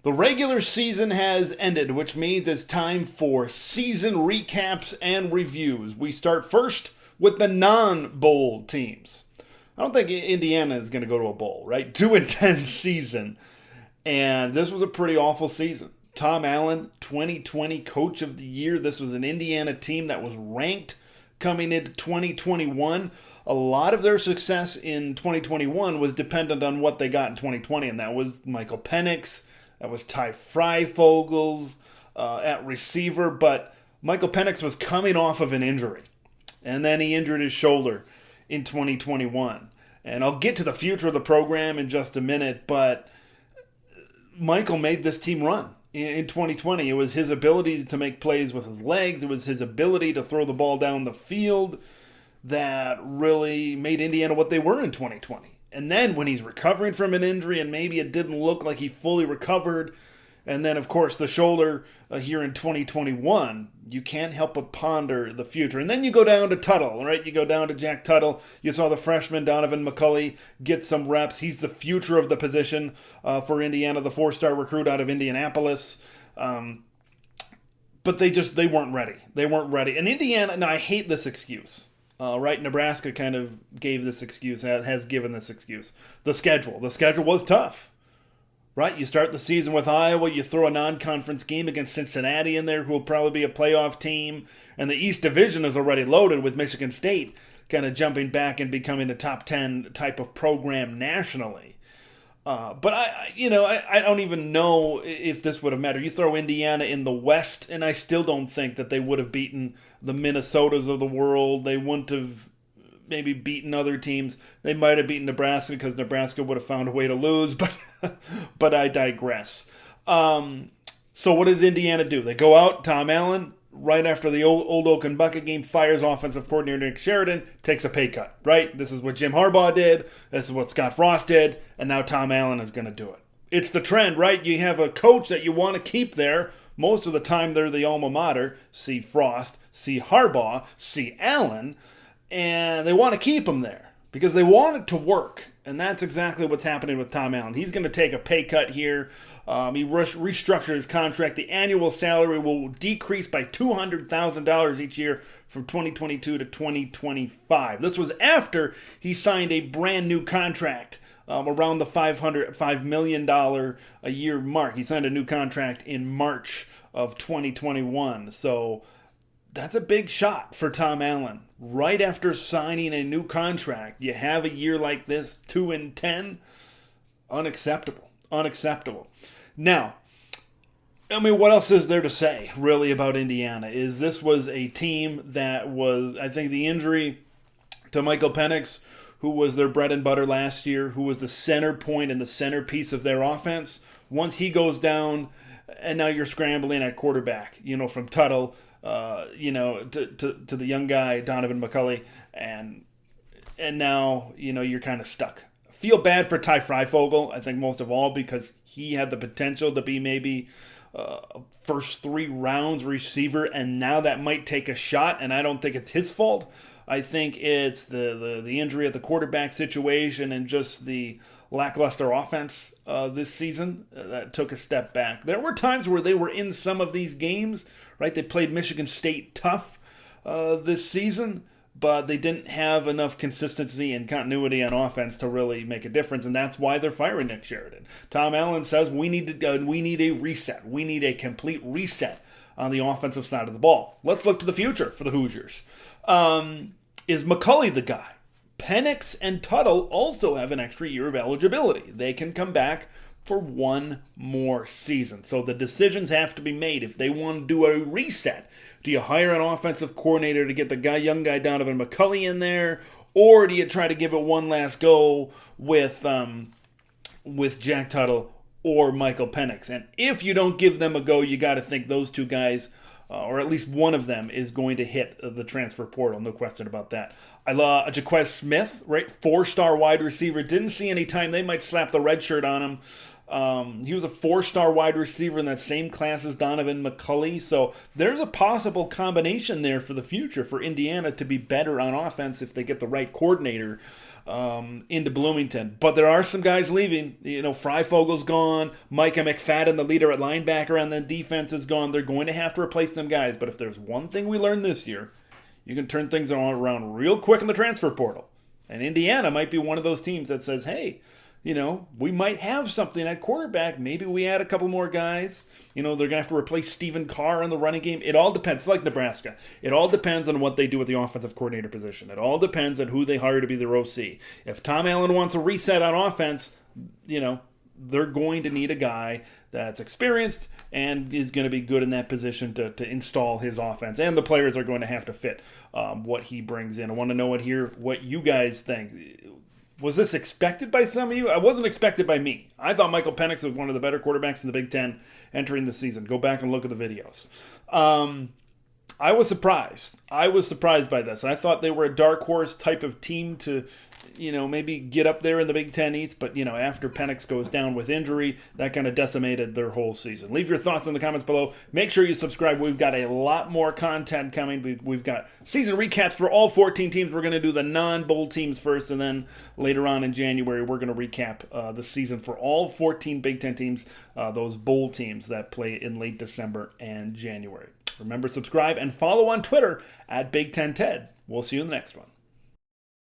The regular season has ended, which means it's time for season recaps and reviews. We start first with the non-bowl teams. I don't think Indiana is going to go to a bowl, right? 2-10 season. And this was a pretty awful season. Tom Allen, 2020 Coach of the Year. This was an Indiana team that was ranked coming into 2021. A lot of their success in 2021 was dependent on what they got in 2020, and that was Michael Penix. That was Ty Freifogels at receiver, but Michael Penix was coming off of an injury, and then he injured his shoulder in 2021. And I'll get to the future of the program in just a minute, but Michael made this team run in 2020. It was his ability to make plays with his legs. It was his ability to throw the ball down the field that really made Indiana what they were in 2020. And then when he's recovering from an injury and maybe it didn't look like he fully recovered, and then, of course, the shoulder here in 2021, you can't help but ponder the future. And then you go down to Tuttle, right? You go down to Jack Tuttle. You saw the freshman Donovan McCulley get some reps. He's the future of the position for Indiana, the 4-star recruit out of Indianapolis. But they weren't ready. They weren't ready. And Indiana, now I hate this excuse. Right, Nebraska kind of gave this excuse, has given this excuse. The schedule was tough. Right, you start the season with Iowa, you throw a non-conference game against Cincinnati in there, who will probably be a playoff team, and the East Division is already loaded with Michigan State kind of jumping back and becoming a top 10 type of program nationally. But I don't even know if this would have mattered. You throw Indiana in the West, and I still don't think that they would have beaten the Minnesotas of the world. They wouldn't have maybe beaten other teams. They might have beaten Nebraska because Nebraska would have found a way to lose, but I digress. So what did Indiana do? They go out, Tom Allen, right after the old Oak and Bucket game, fires offensive coordinator Nick Sheridan, takes a pay cut, right? This is what Jim Harbaugh did. This is what Scott Frost did. And now Tom Allen is going to do it. It's the trend, right? You have a coach that you want to keep there. Most of the time, they're the alma mater. See Frost, see Harbaugh, see Allen. And they want to keep him there because they want it to work. And that's exactly what's happening with Tom Allen. He's going to take a pay cut here. He restructured his contract. The annual salary will decrease by $200,000 each year from 2022 to 2025. This was after he signed a brand new contract around the $5 million a year mark. He signed a new contract in March of 2021. So that's a big shot for Tom Allen. Right after signing a new contract, you have a year like this, 2-10. Unacceptable. Now, I mean, what else is there to say, really, about Indiana? Is this was a team that was, I think the injury to Michael Penix, who was their bread and butter last year, who was the center point and the centerpiece of their offense, once he goes down, and now you're scrambling at quarterback, from Tuttle, to the young guy, Donovan McCulley, and now, you're kind of stuck. Feel bad for Ty Freifogel, I think most of all, because he had the potential to be maybe first 3 rounds receiver, and now that might take a shot, and I don't think it's his fault. I think it's the injury at the quarterback situation and just the lackluster offense this season that took a step back. There were times where they were in some of these games, right? They played Michigan State tough this season, but they didn't have enough consistency and continuity on offense to really make a difference, and that's why they're firing Nick Sheridan. Tom Allen says we need a reset. We need a complete reset on the offensive side of the ball. Let's look to the future for the Hoosiers. Is McCulley the guy? Penix and Tuttle also have an extra year of eligibility. They can come back for one more season. So the decisions have to be made. If they want to do a reset, do you hire an offensive coordinator to get the young guy Donovan McCulley in there, or do you try to give it one last go with Jack Tuttle or Michael Penix? And if you don't give them a go, you got to think those two guys, or at least one of them, is going to hit the transfer portal. No question about that. I love Jaquez Smith, right? 4-star wide receiver. Didn't see any time. They might slap the red shirt on him He was a 4-star wide receiver in that same class as Donovan McCulley. So there's a possible combination there for the future for Indiana to be better on offense if they get the right coordinator into Bloomington. But there are some guys leaving. Fryfogel's gone. Micah McFadden, the leader at linebacker on the defense, is gone. They're going to have to replace some guys. But if there's one thing we learned this year, you can turn things around real quick in the transfer portal. And Indiana might be one of those teams that says, hey, we might have something at quarterback. Maybe we add a couple more guys. They're going to have to replace Stephen Carr in the running game. It all depends. It's like Nebraska. It all depends on what they do with the offensive coordinator position. It all depends on who they hire to be their OC. If Tom Allen wants a reset on offense, they're going to need a guy that's experienced and is going to be good in that position to install his offense. And the players are going to have to fit what he brings in. I want to know what you guys think. Was this expected by some of you? It wasn't expected by me. I thought Michael Penix was one of the better quarterbacks in the Big Ten entering the season. Go back and look at the videos. I was surprised. I was surprised by this. I thought they were a dark horse type of team to, maybe get up there in the Big Ten East. But, after Penix goes down with injury, that kind of decimated their whole season. Leave your thoughts in the comments below. Make sure you subscribe. We've got a lot more content coming. We've got season recaps for all 14 teams. We're going to do the non-bowl teams first, and then later on in January, we're going to recap the season for all 14 Big Ten teams, those bowl teams that play in late December and January. Remember, subscribe and follow on Twitter at Big Ten Ted. We'll see you in the next one.